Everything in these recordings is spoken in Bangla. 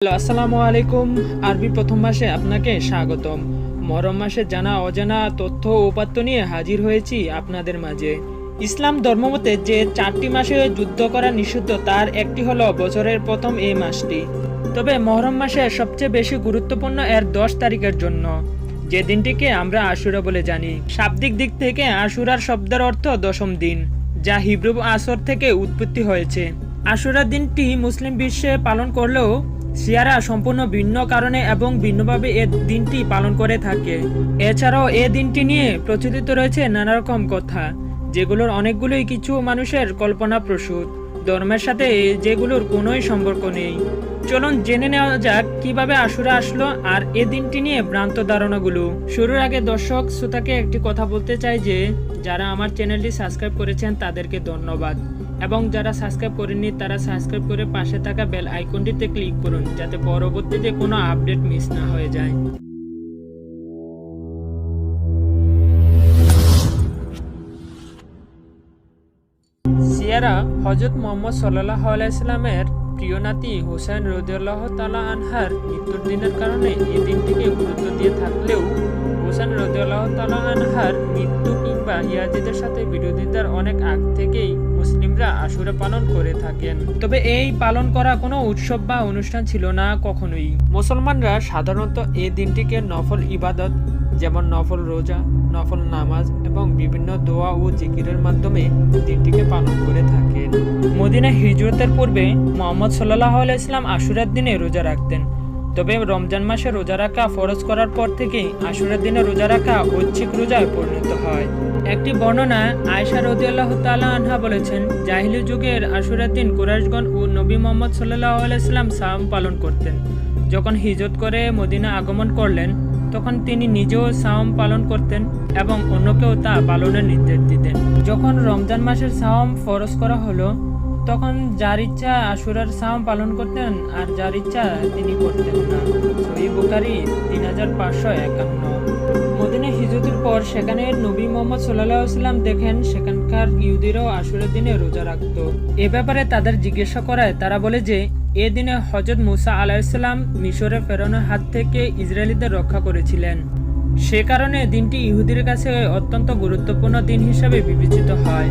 হ্যালো, আসসালামু আলাইকুম। আরবি প্রথম মাসে আপনাকে স্বাগতম। মহরম মাসে জানা অজানা তথ্য ও উপাত্ত নিয়ে হাজির হয়েছি আপনাদের মাঝে। ইসলাম ধর্মমতে যে 4টি মাসে যুদ্ধ করা নিষিদ্ধ তার একটি হলো বছরের প্রথম এই মাসটি। তবে মহরম মাসে সবচেয়ে বেশি গুরুত্বপূর্ণ এর 10 তারিখের জন্য, যে দিনটিকে আমরা আশুরা বলে জানি। শাব্দিক দিক থেকে আশুরার শব্দের অর্থ দশম দিন, যা হিব্রু আসর থেকে উৎপত্তি হয়েছে। আশুরার দিনটি মুসলিম বিশ্বে পালন করলেও শিয়ারা সম্পূর্ণ ভিন্ন কারণে এবং ভিন্নভাবে এ দিনটি পালন করে থাকে। এছাড়াও এ দিনটি নিয়ে প্রচলিত রয়েছে নানা রকম কথা, যেগুলোর অনেকগুলোই কিছু মানুষের কল্পনাপ্রসূত, ধর্মের সাথে যেগুলোর কোনোই সম্পর্ক নেই। চলুন জেনে নেওয়া যাক কিভাবে আশুরা আসলো আর এ দিনটি নিয়ে ভ্রান্ত ধারণাগুলো। শুরুর আগে দর্শক শ্রোতাকে একটি কথা বলতে চাই যে, যারা আমার চ্যানেলটি সাবস্ক্রাইব করেছেন তাদেরকে ধন্যবাদ, এবং যারা সাবস্ক্রাইব করেননি তারা সাবস্ক্রাইব করে পাশে থাকা বেল আইকনটিতে ক্লিক করুন, যাতে পরবর্তীতে কোনো আপডেট মিস না হয়ে যায়। শিয়ারা হযরত মুহাম্মদ সাল্লাল্লাহু আলাইহি সাল্লামের প্রিয় নাতি হুসাইন রাদিয়াল্লাহু তাআলা আনহার মৃত্যুর দিনের কারণে এই দিনটিকে গুরুত্ব দিয়ে থাকলেও হুসাইন রাদিয়াল্লাহু তাআলা আনহার মৃত্যু কিংবা ইয়াজিদের সাথে বিরোধিতার অনেক আগ থেকেই মুসলিমরা আশুরা পালন করে থাকেন। তবে এই পালন করা কোনো উৎসব বা অনুষ্ঠান ছিল না কখনোই। মুসলমানরা সাধারণত এই দিনটিকে নফল ইবাদত, যেমন নফল রোজা, নফল নামাজ এবং বিভিন্ন দোয়া ও জিকিরের মাধ্যমে দিনটিকে পালন করে থাকেন। মদিনা হিজরতের পূর্বে মুহাম্মদ সাল্লাল্লাহু আলাইহি সাল্লাম আশুরার দিনে রোজা রাখতেন। তবে রমজান মাসে রোজা রাখা ফরজ করার পর থেকেই আশুরার দিনে রোজা রাখা ঐচ্ছিক রোজায় পরিণত হয়। একটি বর্ণনায় আয়েশা রাদিয়াল্লাহু তাআলা আনহা বলেছেন, জাহিলি যুগের আশুরার দিন কুরাইশগণ ও নবী মুহাম্মদ সাল্লাল্লাহু আলাইহি সাল্লাম সাওম পালন করতেন। যখন হিজরত করে মদিনা আগমন করলেন, তখন তিনি নিজেও সাওম পালন করতেন এবং অন্যকেও তা পালনের নির্দেশ দিতেন। যখন রমজান মাসের সাওম ফরজ করা হলো, তখন যার ইচ্ছা আশুরার সাওম পালন করতেন আর যার ইচ্ছা তিনি করতেন না। সহিহ বুখারী 3551। মদিনা হিজরতের পর সেখানে নবী মুহাম্মদ সাল্লাল্লাহু আলাইহি সাল্লাম দেখেন সেখানকার ইহুদিরাও আশুরার দিনে রোজা রাখত। এ ব্যাপারে তাদের জিজ্ঞাসা করায় তারা বলে যে, এ দিনে হযরত মুসা আলাইহিস সালাম মিশরে ফেরাউনের হাত থেকে ইসরায়েলিদের রক্ষা করেছিলেন। সে কারণে দিনটি ইহুদির কাছে অত্যন্ত গুরুত্বপূর্ণ দিন হিসাবে বিবেচিত হয়।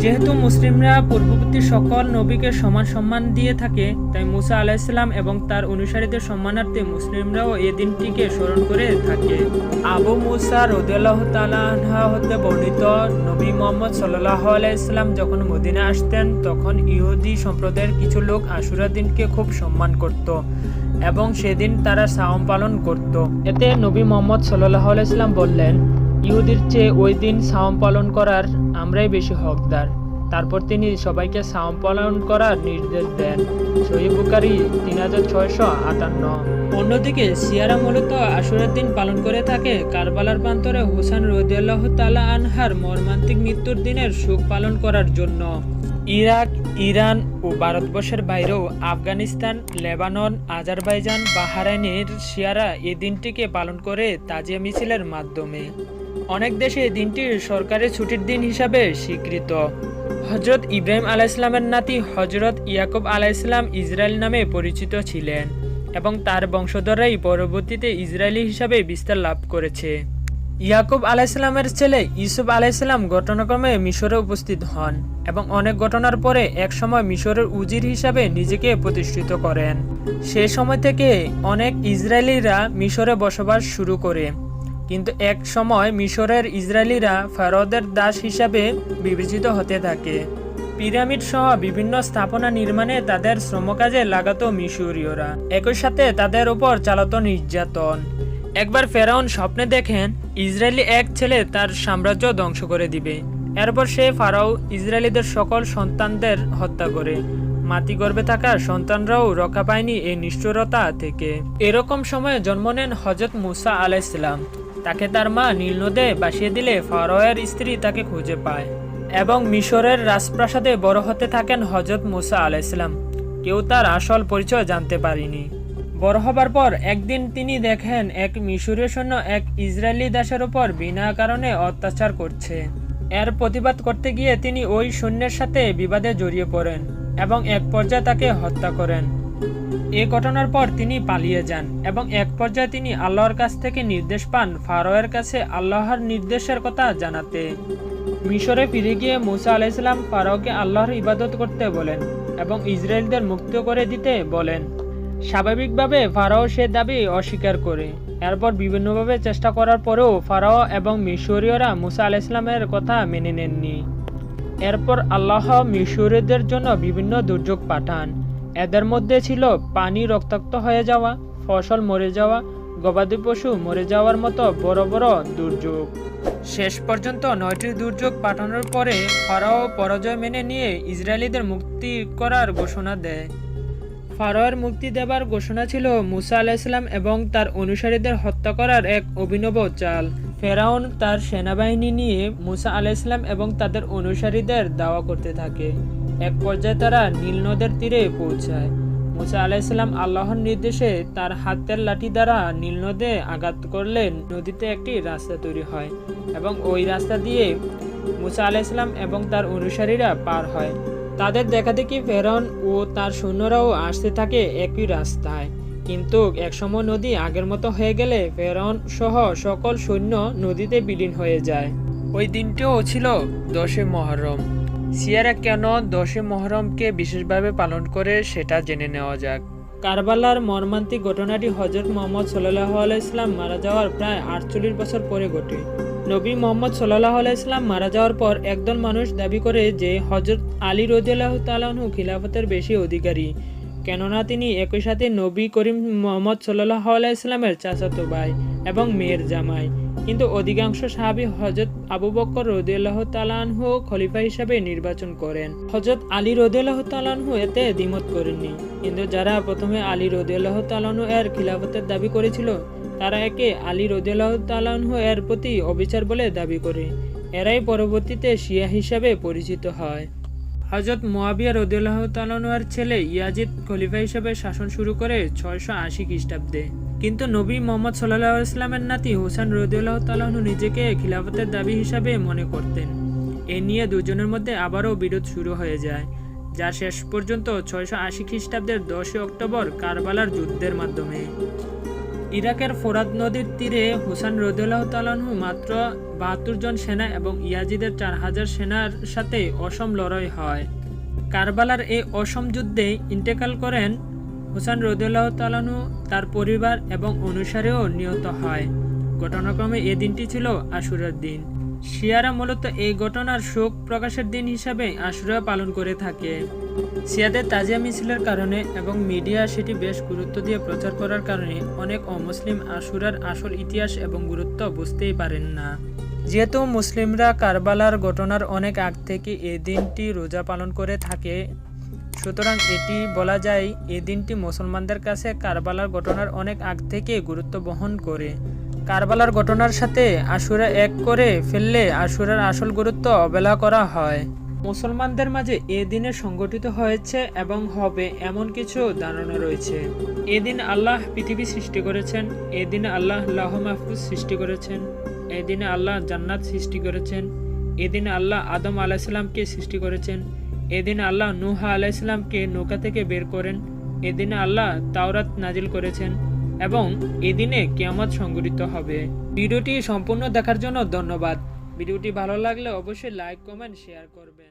যেহেতু মুসলিমরা পূর্ববর্তী সকল নবীকে সমান সম্মান দিয়ে থাকে, তাই মুসা আলাইহিস সালাম এবং তার অনুসারীদের সম্মানার্থে মুসলিমরাও এই দিনটিকে স্মরণ করে থাকে। আবু মুসা রাদিয়াল্লাহু তাআলা আনহু হতে বর্ণিত, নবী মুহাম্মদ সাল্লাল্লাহু আলাইহি সাল্লাম যখন মদিনা আসতেন, তখন ইহুদি সম্প্রদায়ের কিছু লোক আশুরা দিনকে খুব সম্মান করত এবং সেদিন তারা সাওম পালন করত। এতে নবী মুহাম্মদ সাল্লাল্লাহু আলাইহি সাল্লাম বললেন, ইহুদির চেয়ে ওই দিন সাওম পালন করার আমরাই বেশি হকদার। তারপর তিনি সবাইকে সাওম পালন করার নির্দেশ দেন। সহিহ বুখারী 3658। অন্যদিকে শিয়ারা মূলত আশুরার দিন পালন করে থাকে কারবালার প্রান্তরে হুসাইন রাদিয়াল্লাহু তাআলা আনহার মর্মান্তিক মৃত্যুর দিনের শোক পালন করার জন্য। ইরাক, ইরান ও ভারতবর্ষের বাইরেও আফগানিস্তান, লেবানন, আজারবাইজান, বাহরাইনের শিয়ারা এই দিনটিকে পালন করে তাজিয়া মিছিলের মাধ্যমে। অনেক দেশে এই দিনটি সরকারি ছুটির দিন হিসাবে স্বীকৃত। হযরত ইব্রাহিম আলাইহিস সালামের নাতি হযরত ইয়াকুব আলাইহিস সালাম ইসরায়েল নামে পরিচিত ছিলেন এবং তার বংশধররাই পরবর্তীতে ইসরায়েলি হিসাবে বিস্তার লাভ করেছে। ইয়াকুব আলাইহিস সালামের ছেলে ইউসুফ আলাইহিস সালাম ঘটনাক্রমে মিশরে উপস্থিত হন এবং অনেক ঘটনার পরে একসময় মিশরের উজির হিসাবে নিজেকে প্রতিষ্ঠিত করেন। সেই সময় থেকে অনেক ইসরায়েলিরা মিশরে বসবাস শুরু করে, কিন্তু এক সময় মিশরের ইসরায়েলিরা ফারাওদের দাস হিসাবে বিবেচিত হতে থাকে। পিরামিড সহ বিভিন্ন স্থাপনা নির্মাণে তাদের শ্রমকাজে লাগাতো মিশরীয়রা। একই সাথে তাদের উপর চালাতো নির্যাতন। একবার ফেরাউন স্বপ্নে দেখেন ইসরায়েলি এক ছেলে তার সাম্রাজ্য ধ্বংস করে দিবে। এরপর সে ফারাও ইসরায়েলিদের সকল সন্তানদের হত্যা করে। মাতৃগর্ভে থাকা সন্তানরাও রক্ষা পায়নি এই নিষ্ঠুরতা থেকে। এরকম সময়ে জন্ম নেন হযরত মুসা আলাইহিস সালাম। তাকে তার মা নীল নদে ভাসিয়ে দিলে ফারাওয়ের স্ত্রী তাকে খুঁজে পায় এবং মিশরের রাজপ্রাসাদে বড় হতে থাকেন হযরত মুসা আলাইহিস সালাম। কেউ তার আসল পরিচয় জানতে পারেনি। বড় হবার পর একদিন তিনি দেখেন এক মিশরীয় সৈন্য এক ইসরায়েলি দাসের উপর বিনা কারণে অত্যাচার করছে। এর প্রতিবাদ করতে গিয়ে তিনি ওই সৈন্যের সাথে বিবাদে জড়িয়ে পড়েন এবং এক পর্যায়ে তাকে হত্যা করেন। এ ঘটনার পর তিনি পালিয়ে যান এবং এক পর্যায়ে তিনি আল্লাহর কাছ থেকে নির্দেশ পান ফারাওয়ের কাছে আল্লাহর নির্দেশের কথা জানাতে। মিশরে ফিরে গিয়ে মুসা আলাইহিসসালাম ফারাওকে আল্লাহর ইবাদত করতে বলেন এবং ইসরায়েলদের মুক্ত করে দিতে বলেন। স্বাভাবিকভাবে ফারাও সে দাবি অস্বীকার করে। এরপর বিভিন্নভাবে চেষ্টা করার পরেও ফারাও এবং মিশরীয়রা মুসা আলাইহিসসালামের কথা মেনে নেননি। এরপর আল্লাহ মিশরীয়দের জন্য বিভিন্ন দুর্যোগ পাঠান। এদের মধ্যে ছিল পানি রক্তাক্ত হয়ে যাওয়া, ফসল মরে যাওয়া, গবাদি পশু মরে যাওয়ার মতো বড় বড় দুর্যোগ। শেষ পর্যন্ত 9টি দুর্যোগ পাঠানোর পরে ফারাও পরাজয় মেনে নিয়ে ইসরায়েলিদের মুক্তি করার ঘোষণা দেয়। ফারাওয়ের মুক্তি দেবার ঘোষণা ছিল মুসা আলাইহিসসালাম এবং তার অনুসারীদের হত্যা করার এক অভিনব চাল। ফেরাউন তার সেনাবাহিনী নিয়ে মুসা আলাইহিসসালাম এবং তাদের অনুসারীদের দাওয়া করতে থাকে। এক পর্যায়ে তারা নীল নদের তীরে পৌঁছায়। মুসা আলাইহিসসালাম আল্লাহর নির্দেশে তার হাতের লাঠি দ্বারা নীল নদে আঘাত করলে নদীতে একটি রাস্তা তৈরি হয় এবং ওই রাস্তা দিয়ে মুসা আলাইহিসসালাম এবং তার অনুসারীরা পার হয়। তাদের দেখাদেখি ফেরাউন ও তার সৈন্যরাও আসতে থাকে একই রাস্তায়। কিন্তু একসময় নদী আগের মতো হয়ে গেলে ফেরাউন সহ সকল সৈন্য নদীতে বিলীন হয়ে যায়। ওই দিনটিও ছিল 10 মুহররম। শিয়ারা কেন 10 মুহররমকে বিশেষভাবে পালন করে সেটা জেনে নেওয়া যাক। কারবালার মর্মান্তিক ঘটনাটি হযরত মুহাম্মদ সাল্লাল্লাহু আলাইহি ওয়াসাল্লাম মারা যাওয়ার প্রায় 48 বছর পরে ঘটে। নবী মুহাম্মদ সাল্লাল্লাহু আলাইহি ওয়াসাল্লাম মারা যাওয়ার পর একদল মানুষ দাবি করে যে হযরত আলী রাদিয়াল্লাহু তাআলা আনহু খিলাফতের বেশি অধিকারী, কেননা তিনি একই সাথে নবী করিম মুহাম্মদ সাল্লাল্লাহু আলাইহি ওয়াসাল্লামের চাচাতো ভাই এবং মেয়ের জামাই। কিন্তু অধিকাংশ সাহাবী হযরত আবু বকর রাদিয়াল্লাহু তাআলা আনহু খলিফা হিসেবে নির্বাচন করেন। হযরত আলী রাদিয়াল্লাহু তাআলা আনহু এতে দ্বিমত করেননি। কিন্তু যারা প্রথমে আলী রাদিয়াল্লাহু তাআলা আনহু এর খিলাফতের দাবি করেছিল তারা একে আলী রাদিয়াল্লাহু তাআলা আনহু এর প্রতি অবিচার বলে দাবি করে। এরাই পরবর্তীতে শিয়া হিসাবে পরিচিত হয়। হযরত মুয়াবিয়া রাদিয়াল্লাহু তাআলা আনহু এর ছেলে ইয়াজিদ খলিফা হিসেবে শাসন শুরু করে 680 খ্রিস্টাব্দে। কিন্তু নবী মুহাম্মদ সাল্লাল্লাহু আলাইহি ওয়াসাল্লামের নাতি হোসেন রাদিয়াল্লাহু তাআলা আনহু নিজেকে খিলাফতের দাবি হিসাবে মনে করতেন। এ নিয়ে দুজনের মধ্যে আবারও বিরোধ শুরু হয়ে যায়, যা শেষ পর্যন্ত 680 খ্রিস্টাব্দের 10 অক্টোবর কারবালার যুদ্ধের মাধ্যমে। ইরাকের ফোরাত নদীর তীরে হোসেন রাদিয়াল্লাহু তাআলা আনহু মাত্র 72 জন সেনা এবং ইয়াজিদের 4000 সেনার সাথে অসম লড়াই হয়। কারবালার এই অসম যুদ্ধে ইন্তেকাল করেন হোসেন রাদিয়াল্লাহু তাআলা আনহু, তার পরিবার এবং অনুসারীও নিহত হয়। ঘটনাক্রমে এই দিনটি ছিল আশুরার দিন। শিয়ারা মূলত এই ঘটনার শোক প্রকাশের দিন হিসাবে আশুরা পালন করে থাকে। শিয়াদের তাজিয়া মিছিলের কারণে এবং মিডিয়া সেটি বেশ গুরুত্ব দিয়ে প্রচার করার কারণে অনেক অমুসলিম আশুরার আসল ইতিহাস এবং গুরুত্ব বুঝতেই পারেন না। যেহেতু মুসলিমরা কারবালার ঘটনার অনেক আগ থেকে এই দিনটি রোজা পালন করে থাকে, সুতরাং এটি বলা যায় এই দিনটি মুসলমানদের কাছে কারবালার ঘটনার অনেক আগ থেকে গুরুত্ব বহন করে। কারবালার ঘটনার সাথে আশুরা এক করে ফেললে আশুরার আসল গুরুত্ব অবহেলা করা হয়। মুসলমানদের মাঝে এ দিনে সংগঠিত হয়েছে এবং হবে এমন কিছু ধারণা রয়েছে। এদিন আল্লাহ পৃথিবী সৃষ্টি করেছেন, এদিনে আল্লাহ লাহ মাহফুজ সৃষ্টি করেছেন, এদিনে আল্লাহ জান্নাত সৃষ্টি করেছেন, এদিনে আল্লাহ আদম আলাইহিসসালামকে সৃষ্টি করেছেন, এদিনে আল্লাহ নূহ আলাইহিসসালামকে নৌকা থেকে বের করেন, এদিনে আল্লাহ তাওরাত নাজিল করেছেন এবং এদিনে কিয়ামত সংঘটিত হবে। ভিডিওটি সম্পূর্ণ দেখার জন্য ধন্যবাদ। ভিডিওটি ভালো লাগলে অবশ্যই লাইক, কমেন্ট, শেয়ার করবেন।